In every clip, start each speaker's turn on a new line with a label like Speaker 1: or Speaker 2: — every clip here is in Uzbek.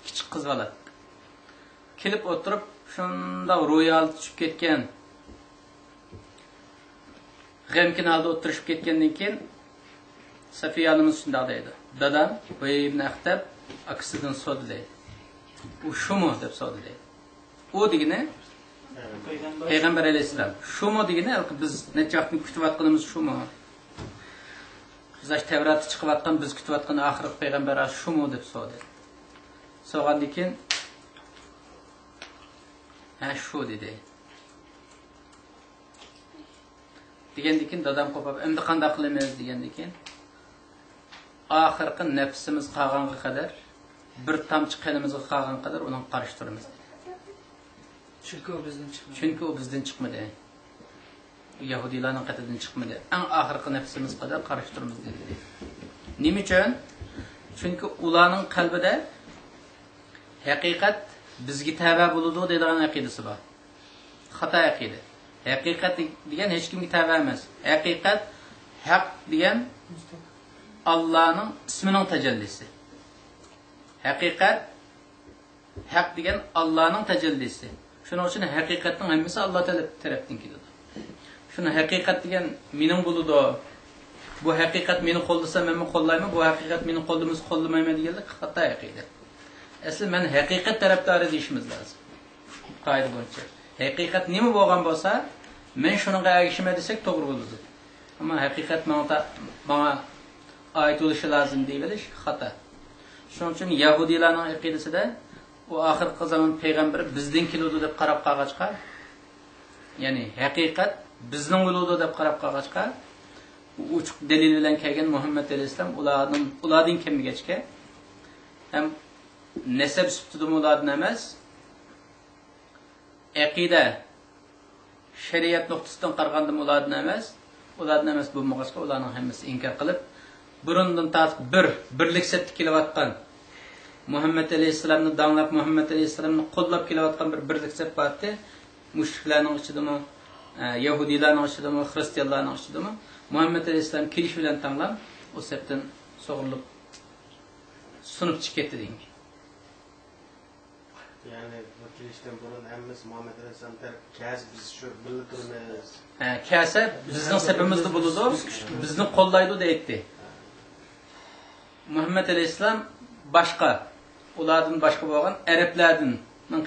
Speaker 1: kichik qiz bola. Kelib o'tirib, shunda ro'yal tushib ketgan. G'amkin holda o'tirishib ketgandan keyin Safiya onamiz shunday deydi. Dadam Huyay ibn Akhtab akasidan so'di deydi. U shumi deb so'di deydi. U degani Payg'ambar alayhisalom. Shumi degani biz necha vaqtni kutayotganimiz shumi. Biz Tavratda chiqayotgan, biz kutayotgan oxirgi payg'ambar shumi deb so'di. So'g'andan keyin shu dedi. Degandan keyin dadam qo'pib, endi qanday qilamiz degandan keyin oxirgi nafsimiz qolganga qadar, bir tomchi qonimizga qolgan qadar uni qarshi turamiz. Chunki u bizdan chiqmadi. Yahudilarning qatidan chiqmadi. Eng oxirgi nafsimiz qadar qarshi turamiz dedi. Nima uchun? Chunki ularning qalbida haqiqat bizga tava bo'ladi degan aqidasi bor. Xato aqida. Haqiqat degan hech kimga tava emas. Haqiqat haq degan Allah'ın isminin tecellisi. Hakikat haq degan Allah'ın tecellisi. Şunun için hakikatin hemmesi Allah tarafından geliyor. Şunu hakikat degan mening bo'ladi. Bu hakikat meni qo'llasa men qo'llayman, bu hakikat meni qo'limiz qo'llamayman deganlik xato aqida. Asli men hakikat tarafdori deyishimiz lozim. Qoida bo'yicha. Hakikat nima bo'lgan bo'lsa, men shunga ergishma desak to'g'ri bo'ladi. Ammo hakikat menga ait bo'lishi lozim deyilish xato. Shuning uchun Yahudilarning aqidasida u oxirgi zamon payg'ambari bizdan keladi deb qarab qolgachqa, ya'ni haqiqat bizning bo'ladi deb qarab qolgachqa, uch dalil bilan kelgan Muhammad alayhisalom ulardan kelmagachga ham nasab sifatida ulardan emas, aqida shariat nuqtasidan qaraganda ulardan emas bo'lmag'achqa ularning hammasi inkor qilib burundan tartib birlik septi kelayotgan Muhammad alayhisalomni danglab Muhammad alayhisalomni qo'llab kelayotgan bir birlik sep bordi. Mushriklarning ichidami, Yahudilarning ichidami, xristianlarning ichidami Muhammad alayhisalom kelish bilan tanlab o sepdan sog'ilib sunib chiqib ketdi deydi.
Speaker 2: Yani bu kelishdan burun hammamiz Muhammad alayhisalom taraf biz shu birlik turamiz.
Speaker 1: Kasa bizning sepimizda bo'ladi, bizni qo'llaydi deydi. Muhammad alayhisalom boshqa ulardan boshqa bo'lgan arablardan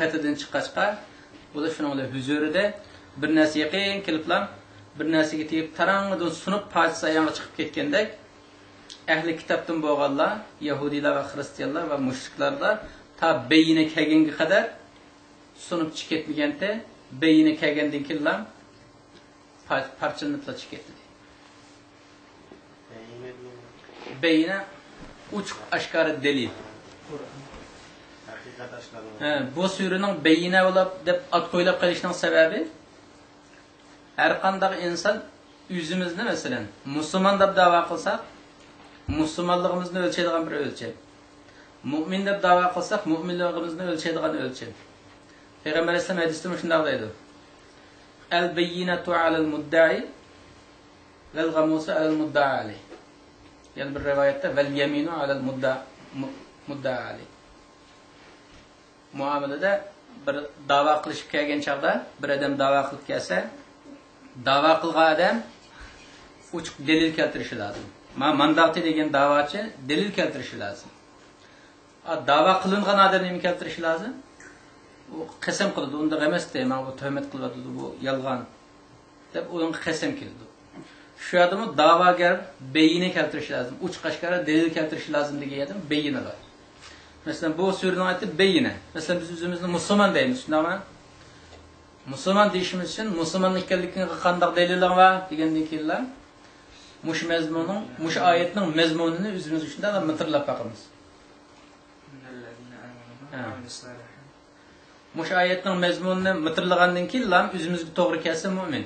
Speaker 1: qatidan chiqqachqa ular shuningdek huzurida bir narsa yaqin keliblar, bir narsaga tegib tarangidan sunib parcha ayonga chiqib ketgandek ahli kitobdan bo'lganlar, yahudilar va xristianlar va mushriklarlar ta beyine kelganga qadar sunib chiqib ketmaganda, beyine kelgandan keyin parchalanib chiqib ketdi. Beyine uç aşkarı delil. Bu sürünün beyine olab deb at qo'ylab qo'yishning sababi har qanday inson o'zimizni masalan musulmon deb da'vo qilsak, musulmonligimizni o'lchaydigan bir o'lcham. Mu'min deb da'vo qilsak, mu'minligimizni o'lchaydigan o'lcham. Payg'ambar alayhisalom hadisda shunday deydi. Al-bayyinatu 'alal mudda'i vel ghamusu 'alal mudda'i alayh. Yani bir rivayette vel yeminu alel mudda'a alayh. Muamelede bir dava qilishib kelgan chaqda bir odam dava qilib kelsa, dava qilgan odam uch delil keltirishi lozim. Mandati degan da'vochi delil keltirishi lozim. Dava qilingan odam nima keltirishi lozim? U qasam qiladi, unda emas deyman, bu tuhmat qilyapti, bu yolg'on deb uning qasam qildi. Şu adamı davagar beyine keltirishi lozim. Uch qashqara delil keltirishi lozim degan adam beyine var. Mesela bu sürünün ayeti beyine. Mesela biz özümüzde Müslüman deymiz. Şundaymi? Müslüman deyishimiz için Müslümanlık ekanligiga qanday delillar var degandan keyin mush mazmunning, mush oyatning mazmunini o'zimiz uchun mitirlab boqamiz. Mush oyatning mazmunini mitirlagandan keyin o'zimizga to'g'ri kelsa mu'min.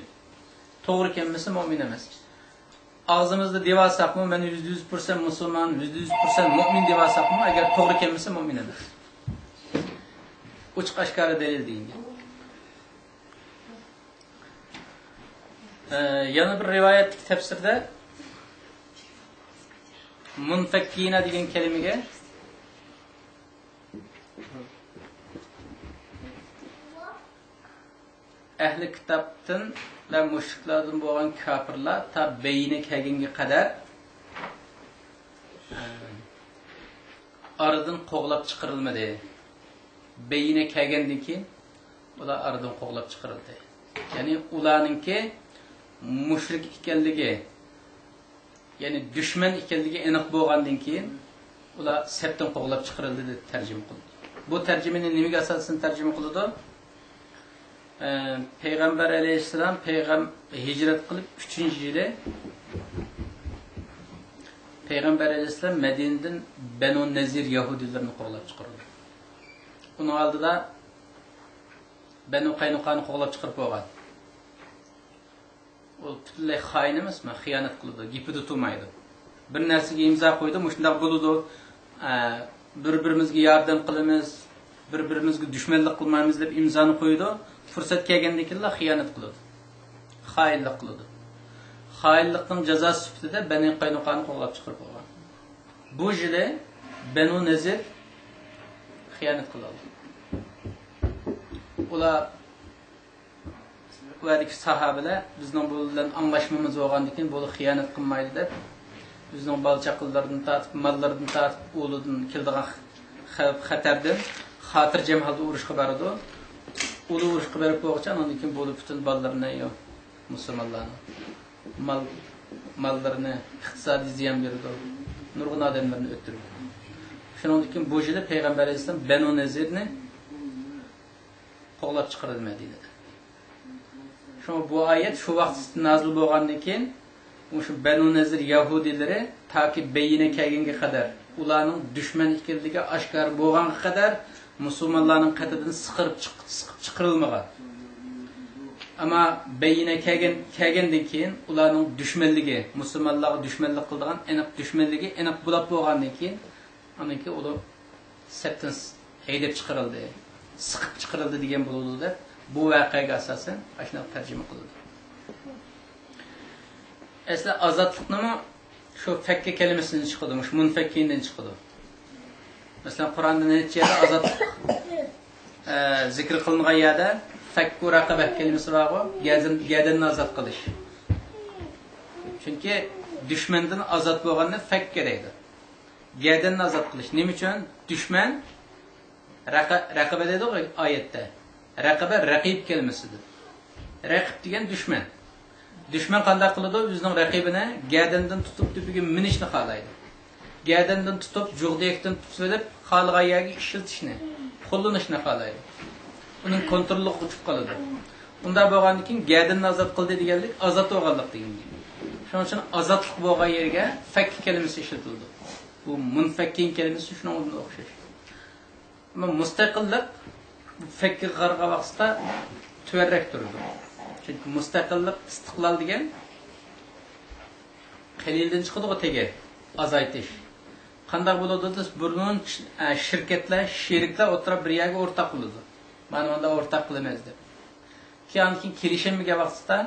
Speaker 1: To'g'ri kelmasa mu'min emas. Ağzımızda devasakmı, ben %100% Müslüman, %100% mümin devasakmı, eğer doğru kelmese mümin emas. Uç aşkarı delil deyince. Yana bir rivayet tefsirde munfakkina degan kelimege Ehli kitaptın ve müşriklerden boğan kafirler ta beyine kelgenge kadar aradan qoğlap çıkarılmadı. Beyine kelgendeki ular aradan qoğlap çıkarıldı. Yani ularınki müşrik ikenligi, yani düşman ikenligi aniq bo'lgandan keyin ular sepdan qo'g'lab chiqarildi deb tarjima qildi. Bu tarjimani nimaga asosan tarjima qildi? Payg'ambar alayhissalom hijrat qilib 3-yili Payg'ambar alayhissalom Madinadan Banu Nazir yahudilarni qo'g'lab chiqardi. Uning oldida Banu Qaynuqani qo'g'lab chiqarib qo'ygan. O butunlay xoin emasmi? Xiyonat qildi, gapida turmaydi. Bir narsaga imzo qo'ydi, shunday bo'ladi. Bir-birimizga yordam qilamiz, bir-birimizga dushmanlik qilmaymiz deb imzoni qo'ydi. Fursat kelgandekilla xiyonat qildi. Xoinlik qildi. Xoinlikning jazosi sifatida Banu Qaynuqani qo'g'lab chiqarib qo'ygan. Bu yili Banu Nazir xiyonat qildi. Ular Buradaki sahabeler bizning bu bilan anlaşmamız bo'lgandan keyin bu xiyonat qilmaydi deb bizning balchaqlardan tatib, mallardan tatib, o'lidan keldigan xatardan xotirjam holda urushga boradi. Ulu urushga berib qo'ygan, undan keyin bo'lib butun bolalarni yo musulmonlarni mallarini iqtisodiy ziyon berdi. Nurg'un odamlarni o'ldirdi. Shundan keyin bu yili Payg'ambar alayhisalom Banu Nazirni qo'g'lab chiqardi Madinada. Bu ayet şu vaqt nazil bo'lgandan keyin o'sha Banu Nazir yahudilari toki beyine kelganga qadar ularning dushman ekanligi oshkor bo'lganga qadar musulmonlarning qatidan siqib chiqarilmagan. Ammo beyine kelgandan keyin ularning dushmanligi, musulmonlarga dushmanlik qiladigan aniq dushmanligi aniq bo'lib bo'lgandan keyin aniki ular sepdan haydab chiqarildi, siqib chiqarildi degan bo'ladi deb bu voqeaga asosan ashuna tarjima qildi. Asli ozodlikni shu fakka kalimasidan chiqadi, shu munfakkindan chiqadi. Masalan, Qur'onda necha yerda ozodlik zikr qilingan yerda fakku raqabat kalimasi bor, gadanni ozod qilish. Chunki dushmandan ozod bo'lganda fakka deydi. Gadanni ozod qilish. Nima uchun? Dushman raqaba deydi oyatda. Raqaba raqib kelimasidir. Raqib degan dushman. Dushman qanday qiladi? O'zining raqibini gadandan tutib tubiga minishni xohlaydi. Gadandan tutib, jug'dekdan tutib, xalqqa yerga ishiltishni, qo'llanishni xohlaydi. Uning kontrolliga o'tib qoladi. Unda bo'lgandan keyin gadanni ozod qildi deganlik ozod bo'lganlik deganlik. Shuning uchun ozodlik bo'lgan yerga fakk kalimasi ishlatildi. Bu munfakkin kalimasi shunga o'xshash. Ammo mustaqillik fakki qarg'a vaqtida tuvarrak turdi. Chunki mustaqillik istiqlol degan qalildan chiqadi o'tega azaytish. Qanday bo'ladi desa, burun shirkatlar, sheriklar o'tirib bir yerga o'rtaq bo'ladi. Mana unda o'rtaq qilamiz deb. Keyin kelishimiga vaqtida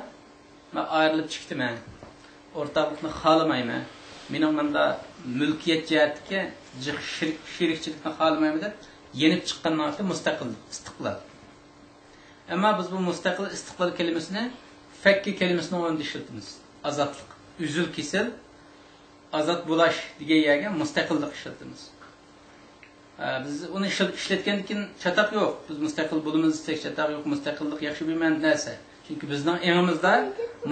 Speaker 1: men ayrilib chiqdim. O'rtaqlikni xohlamayman. Mening menda mulkiyat jihatga sherikchilikni xohlamayman deb yenib chiqqandan keyin mustaqillik, istiqlol. Ammo biz bu mustaqil istiqlol kalimasini fakki kalimasini o'rnida ishlatamiz. Azodlik, uzul kesel, azod bo'lash degan yerga mustaqillik ishlatamiz. Biz uni ishlatgandan keyin chataq yo'q. Biz mustaqil bo'lamiz desek chataq yo'q, mustaqillik yaxshi bilmayman narsa. Chunki bizning engimizda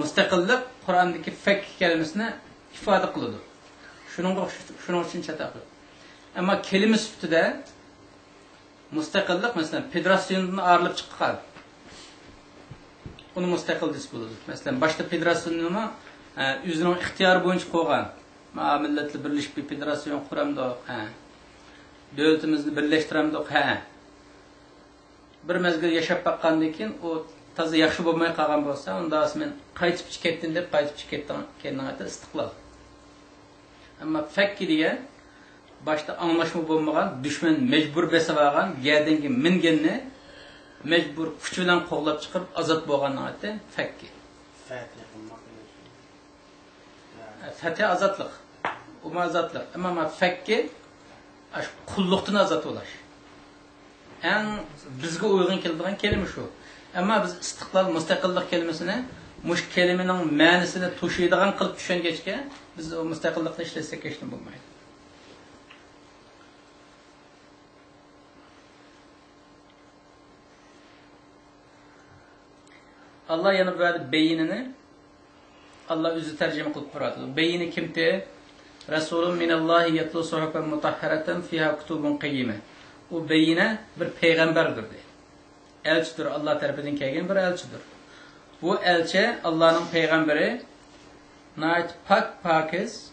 Speaker 1: mustaqillik Qur'ondagi fakki kalimasini ifoda qiladi. Shuning uchun chataq yo'q. Ammo kalima sifatida mustaqillik masalan federatsiyondan ayrılib chiqqan. Uni mustaqil deb bo'ladi. Masalan, boshqa federatsiyonni o'zining ixtiyori bo'yicha qo'ygan. Millatlar birlashib bir federatsiyon quramdiq, davlatimizni birlashtiramdiq, Bir mezgil yashab baqqandan keyin u toza yaxshi bo'lmay qolgan bo'lsa, unda men qaytib ketdim deb qaytib ketgandan istiqlol. Ammo fakki degan başta anlaşma bo'lmagan, düşman mecbur besagan, gadanga minganni mecbur kuch bilan qo'g'lab chiqib azod bo'lgandan aytdi fakki. Fatih azodlik. U azodlik. Ammo fakki qulluqdan azod bo'lash. eng bizga uyg'un keladigan kelima shu. Ammo biz istiqlol, mustaqillik kelimesini mush kelimening ma'nosini to'shiydigan qilib tushungachga biz o mustaqillikni ishlasak hech nima bo'lmaydi. Allah yana bu yerda beyinini Allah o'zi tarjima qilib qo'yadi. Beyini kimdi? Rasulun minallahi yatlu suhufen mutahharatan fiha kutubun qayyima. O beyine bir peygamberdir deydi. Elçidir, Allah tarafından kelgan bir elçidir. Bu elçi Allah'ın peygamberi nait pak pakiz